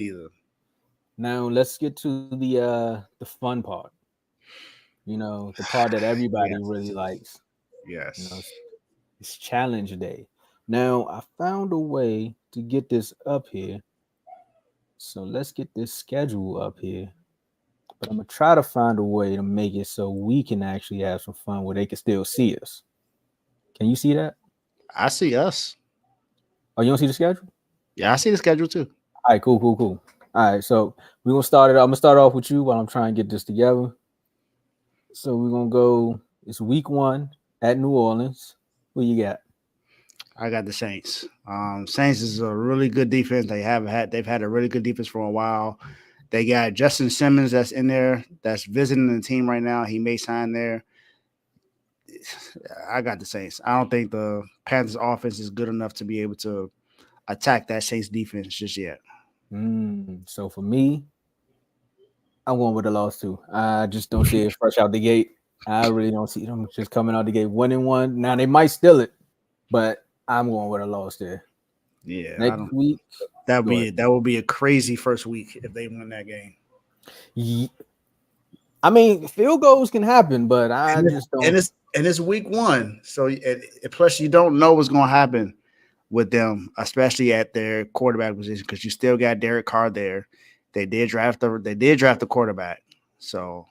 either. Now let's get to the fun part. The part that everybody really Yes. likes. You know, Yes. it's challenge day. Now I found a way to get this up here. So let's get this schedule up here. But I'm gonna try to find a way to make it so we can actually have some fun where they can still see us. Can you see that? I see us. Oh, you don't see the schedule? Yeah, I see the schedule too. All right, cool, cool, cool. All right, so we're gonna start it. I'm gonna start off with you while I'm trying to get this together. So we're gonna go. It's week 1 at New Orleans. Who you got? I got the Saints. Saints is a really good defense. They've had a really good defense for a while. They got Justin Simmons that's in there that's visiting the team right now. He may sign there. I got the Saints. I don't think the Panthers offense is good enough to be able to attack that Saints defense just yet. So for me, I'm going with the loss too. I just don't see it fresh out the gate. I really don't see them just coming out the gate winning one. Now they might steal it, but I'm going with a loss there. Yeah, I Next don't. week, go ahead. That would be a crazy first week if they win that game. Ye- I mean, field goals can happen, but I And it's just don't. week 1, so plus you don't know what's going to happen with them, especially at their quarterback position, because you still got Derek Carr there. They did draft the quarterback, so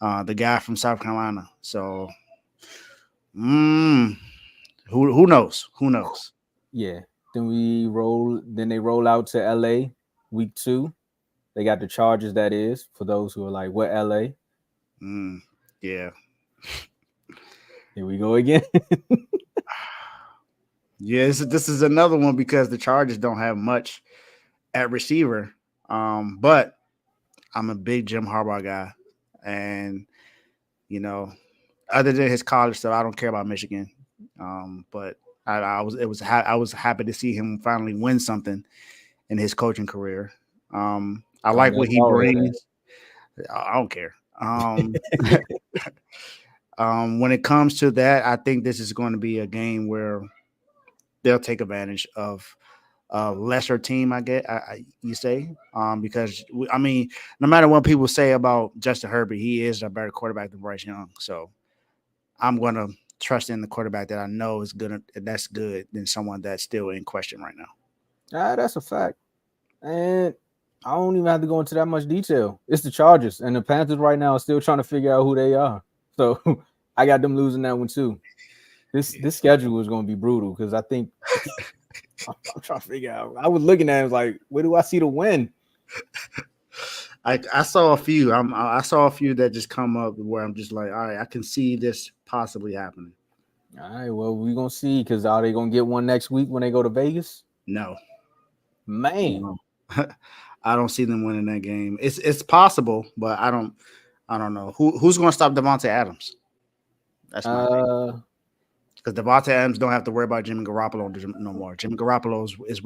the guy from South Carolina. So mm, who knows? Who knows? Yeah. Then we roll. Then they roll out to LA week 2. They got the Chargers. That is for those who are like, what LA? Mm, yeah, Here we go again. yeah. This is another one because the Chargers don't have much at receiver. But I'm a big Jim Harbaugh guy, and you know, other than his college stuff, I don't care about Michigan. But I was happy to see him finally win something in his coaching career. I Oh, like that's what he all that. brings. I don't care. When it comes to that, I think this is going to be a game where they'll take advantage of a lesser team. You say, because I mean, no matter what people say about Justin Herbert, he is a better quarterback than Bryce Young. So I'm going to trust in the quarterback that I know is good. That's good than someone that's still in question right now. That's a fact. And I don't even have to go into that much detail. It's the Chargers, and the Panthers right now are still trying to figure out who they are. So I got them losing that one too. This schedule is going to be brutal because I think I'm trying to figure out. I was looking at it like, where do I see the win? I saw a few. I saw a few that just come up where I'm just like, all right, I can see this possibly happening. All right, well, we're gonna see because are they gonna get one next week when they go to Vegas? No, Man, no. I don't see them winning that game. It's possible, but I don't know who's going to stop Devontae Adams. That's my thing. uh, Because Devontae Adams don't have to worry about Jimmy Garoppolo no more. Jimmy Garoppolo is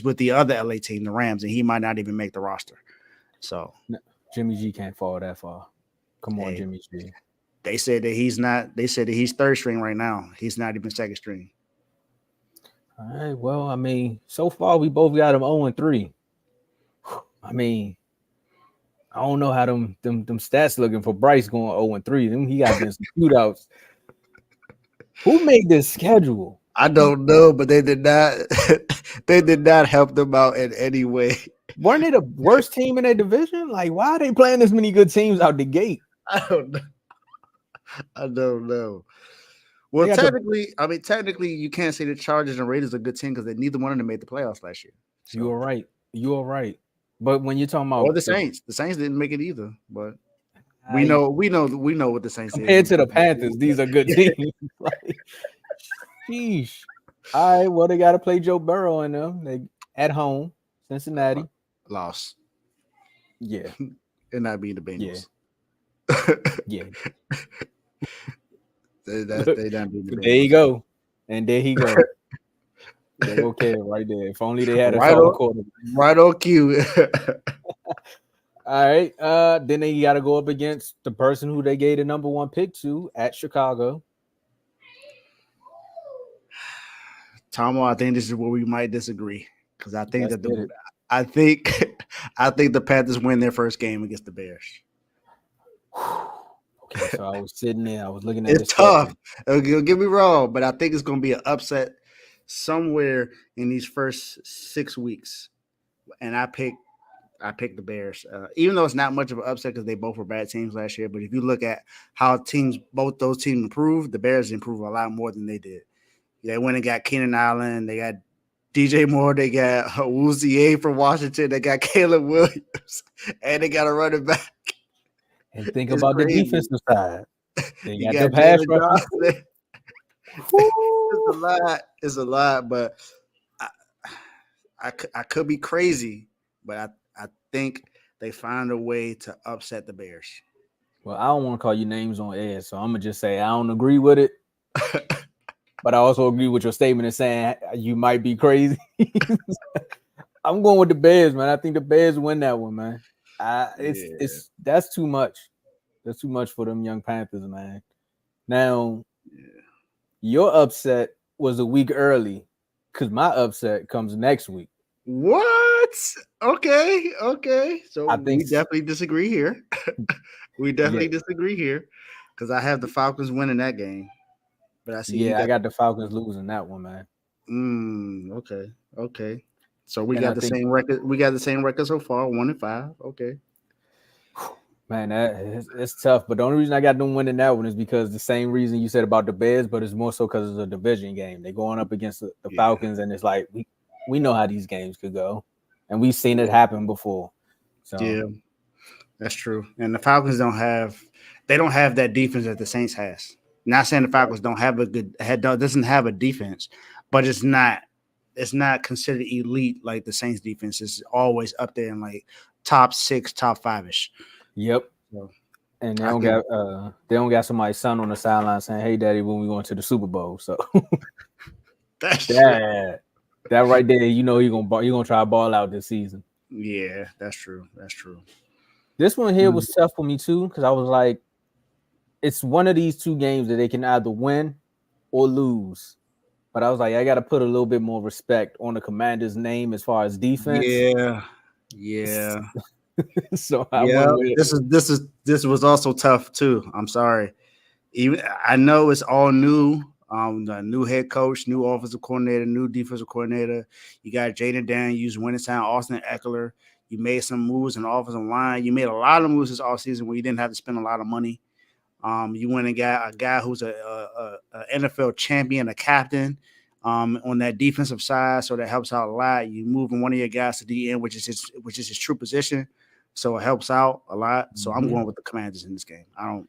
with the other LA team, the Rams, and he might not even make the roster. So Jimmy G can't fall that far. Come on, hey, Jimmy G. they said that he's not. They said that he's third string right now. He's not even second string. All right, well, I mean, so far we both got him 0-3. I mean, I don't know how them stats looking for Bryce going 0-3. Them he got against some shootouts. Who made this schedule? I don't know, but they did not. They did not help them out in any way. Weren't they the worst team in their division? Like, why are they playing this many good teams out the gate? I don't know. I don't know. They Well, got the technically, you can't say the Chargers and Raiders are a good team because neither one of them made the playoffs last year. You are So, right. You are right. But when you're talking or about The Saints didn't make it either. But I, we know what the Saints did. compared to the Panthers, these are good teams. Like, sheesh. All right, well, they got to play Joe Burrow in them. They at home, Cincinnati. Lost Yeah, and not being the yeah, Bengals. yeah. Look, They not being the there you Bengals. go, and there he go. They okay right there. If only they had a Right taller on, quarterback. right on cue. All right. Then they got to go up against the person who they gave the number 1 pick to at Chicago. Tomo, I think this is where we might disagree because I think Let's that get it. I think I think the Panthers win their first game against the Bears. Okay, so I was sitting there, I was looking at the It's tough. schedule. Don't get me wrong, but I think it's going to be an upset somewhere in these first 6 weeks. And I picked the Bears, even though it's not much of an upset because they both were bad teams last year. But if you look at how both those teams improved, the Bears improved a lot more than they did. They went and got Keenan Allen, they got DJ Moore, they got Wuzier from Washington, they got Caleb Williams, and they got a running back. And think It's about the crazy. defensive side. They You got the got pass Jalen rushers. Johnson. It's a Woo! lot. It's a lot, but I, I could be crazy, but I think they find a way to upset the Bears. Well, I don't want to call you names on air, so I'm gonna just say I don't agree with it. But I also agree with your statement in saying you might be crazy. I'm going with the Bears, man. I think the Bears win that one, man. Yeah, That's too much. That's too much for them young Panthers, man. Now, yeah. your upset was a week early because my upset comes next week. What? Okay, okay. So I think, we definitely disagree here. We yeah, definitely disagree here because I have the Falcons winning that game, but I see you yeah, I got. got the Falcons losing that one, man. Okay, okay. So we And got I the think, same record. We got the same record so far, 1-5. Okay. man, it's tough. But the only reason I got them winning that one is because the same reason you said about the Bears, but it's more so because it's a division game. They're going up against the Yeah, Falcons, and it's like we know how these games could go, and we've seen it happen before. So yeah, that's true. And the Falcons they don't have that defense that the Saints has. Not saying the Falcons don't have a good head doesn't have a defense, but it's not considered elite like the Saints defense is always up there in like top 6, top 5ish. yep. So And I think they don't got somebody's son on the sideline saying, "Hey, daddy, when we going to the Super Bowl?" So that's true. that that right there, you know, you gonna try to ball out this season. Yeah, that's true. That's true. This one here Mm, was tough for me too because I was like, it's one of these two games that they can either win or lose. But I was like, I got to put a little bit more respect on the Commander's name as far as defense. yeah, yeah, So I yeah. went with This was also tough too. I'm sorry. Even I know it's all new. The new head coach, new offensive coordinator, new defensive coordinator. You got Jaden Daniels, Wintertown, Austin Eckler. You made some moves in the offensive line. You made a lot of moves this offseason where you didn't have to spend a lot of money. You went and got a guy who's a NFL champion, a captain on that defensive side, so that helps out a lot. You moving one of your guys to DN, which is his true position, so it helps out a lot. So I'm Mhm. going with the Commanders in this game. I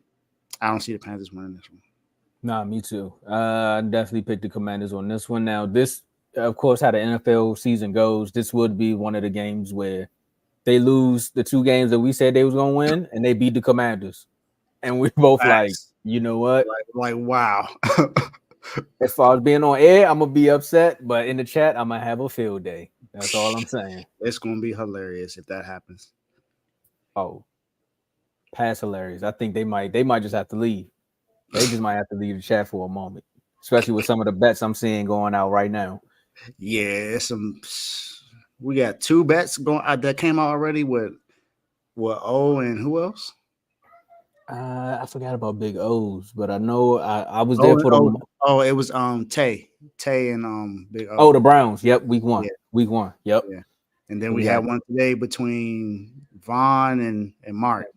don't see the Panthers winning this one. Nah, me too. I definitely picked the Commanders on this one. Now, this, of course, how the NFL season goes, this would be one of the games where they lose the two games that we said they was gonna win, and they beat the Commanders, and we both like, Facts. you know what? Like wow. As far as being on air, I'm gonna be upset, but in the chat, I'm gonna have a field day. That's all I'm saying. It's gonna be hilarious if that happens. Oh, pass hilarious. I think they might just have to leave. They just might have to leave the chat for a moment, especially with some of the bets I'm seeing going out right now. Yeah, it's some. We got two bets going that came out already with what O and who else? I forgot about Big O's, but I know I was there Oh, for oh, the oh, it was Tay and Big oh O. the Browns. Yep, Yeah, week one. Yep. yeah. And then So we we had got one today between Vaughn and Mark.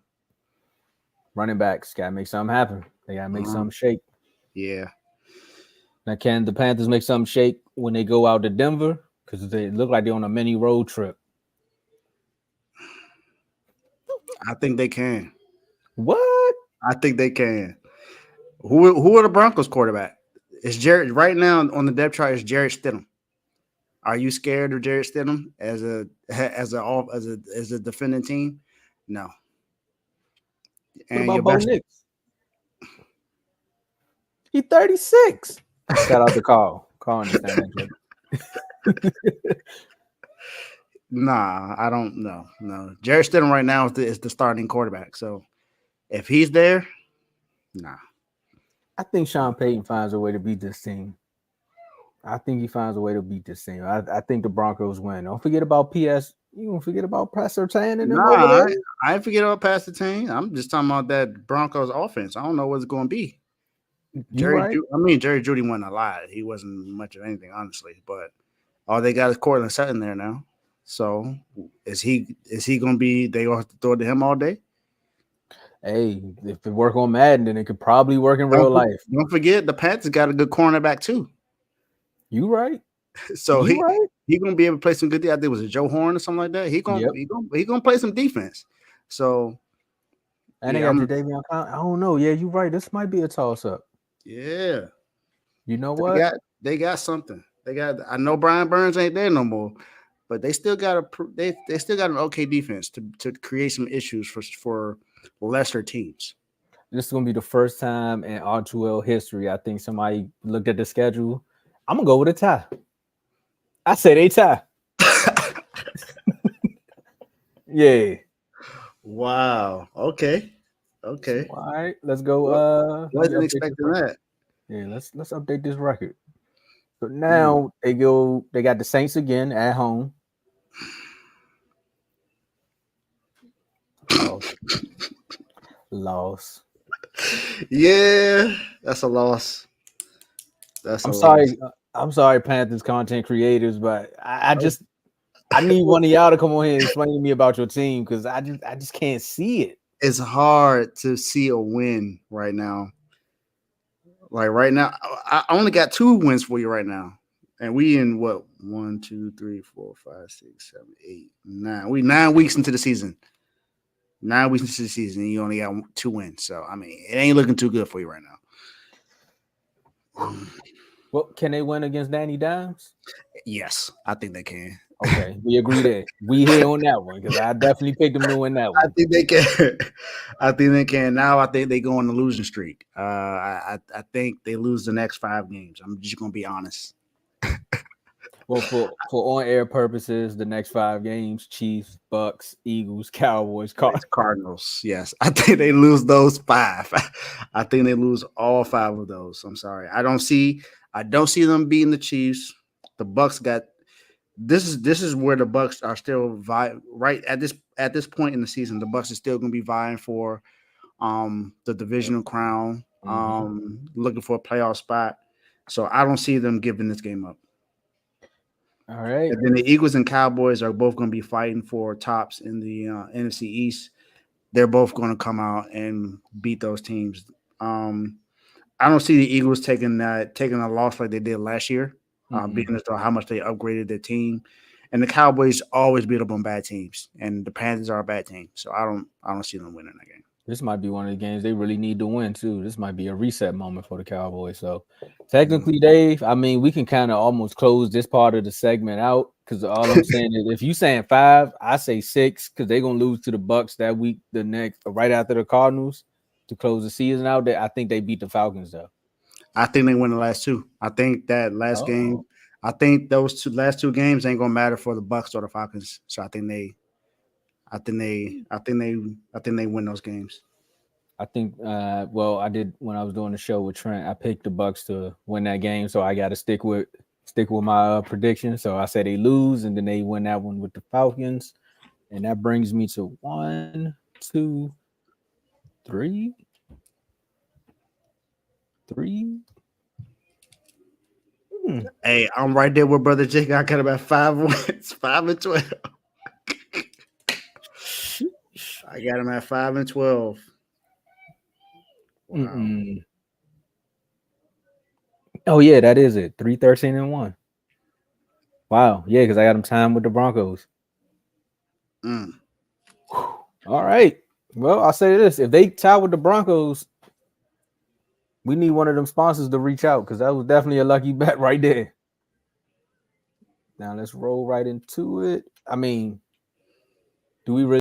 running backs. Gotta make something happen. They gotta make Uh-huh. something shake. Yeah, Now, can the Panthers make something shake when they go out to Denver? Because they look like they're on a mini road trip. I think they can. What? I think they can. Who are the Broncos quarterback? It's Jared right now on the depth chart. Is Jared Stidham? Are you scared of Jared Stidham as a defending team? No. What And your about Bo best Nix? He 36. Shout out to Carl. Carl understand that joke. nah, I don't know. No. Jared Stidham right now is the starting quarterback. So if he's there, nah. I think Sean Payton finds a way to beat this team. I think he finds a way to beat this team. I think the Broncos win. Don't forget about PS You gonna forget about Pastor Tan and them over Nah, there? I ain't forget about Pastor Team. I'm just talking about that Broncos offense. I don't know what it's going to be. You right? Jerry Judy wasn't a lot. He wasn't much of anything, honestly. But all they got is Cortland Sutton there now. So is he going to be? They going to have to throw it to him all day? Hey, if it work on Madden, then it could probably work in real Don't for- life. don't forget the Panthers got a good cornerback too. You right? So You he right? he gonna be able to play some good. I think it was a Joe Horn or something like that. Yep. He gonna play some defense. So And they yeah, got I'm Jadavion Clown. I don't know. Yeah, you right. This might be a toss up. yeah. You know They what? got they got something. They got. I know Brian Burns ain't there no more, but they still got they still got an okay defense to create some issues for lesser teams. This is gonna be the first time in R2L history. I think somebody looked at the schedule. I'm gonna go with a tie. I said a tie. Yeah. Wow. Okay. So Okay. all right, let's go. Well, Let me wasn't update this expecting record. that. Yeah, let's update this record. So Mm. now they got the Saints again at home. Loss. Loss. Yeah, that's a loss. That's a I'm loss. sorry. I'm sorry, Panthers content creators, but I need one of y'all to come on here and explain to me about your team because I just can't see it. It's hard to see a win right now. Like right now, I only got 2 wins for you right now, and we in what 1, 2, 3, 4, 5, 6, 7, 8, 9. We 9 weeks into the season. 9 weeks into the season, and you only got 2 wins. So I mean, it ain't looking too good for you right now. Well, can they win against Danny Dimes? Yes, I think they can. Okay, we agree there. We here on that one because I definitely picked them to win that I one. think they can. I think they can. Now I think they go on the losing streak. I think they lose the next 5 games. I'm just gonna be honest. Well, for on air purposes, the next 5 games: Chiefs, Bucks, Eagles, Cowboys, It's Cardinals. Yes, I think they lose those 5. I think they lose all 5 of those. I'm sorry. I don't see them beating the Chiefs. The Bucks got this is where the Bucks are still right at this point in the season. The Bucks are still going to be vying for the divisional crown, Mm-hmm. looking for a playoff spot. So I don't see them giving this game up. All right. And then the Eagles and Cowboys are both going to be fighting for tops in the NFC East. They're both going to come out and beat those teams. Um, I don't see the Eagles taking a loss like they did last year, being as though how much they upgraded their team. And the Cowboys always beat up on bad teams, and the Panthers are a bad team, so I don't see them winning that game. This might be one of the games they really need to win too. This might be a reset moment for the Cowboys. So technically, Dave, I mean, we can kind of almost close this part of the segment out because all I'm saying is if you saying 5, I say 6 because they're gonna lose to the Bucks that week, the next right after the Cardinals to close the season out. I think they beat the Falcons though. I think they win the last 2. I think that last Oh, game, I think those last 2 games ain't gonna matter for the Bucks or the Falcons. So I think they win those games. I think well, I did when I was doing the show with Trent, I picked the Bucks to win that game, so I got to stick with my prediction. So I said they lose, and then they win that one with the Falcons, and that brings me to 1, 2, 3, 3. Hey, I'm right there with brother Jake. I got about 5 wins, 5-12. Sheesh. I got him at 5-12. Wow. Mm-mm. Oh yeah, that is it. 3-13-1. Wow, yeah, because I got them timed with the Broncos. Mm. All right. Well, I'll say this: if they tie with the Broncos, we need one of them sponsors to reach out because that was definitely a lucky bet right there. Now let's roll right into it. I mean, do we really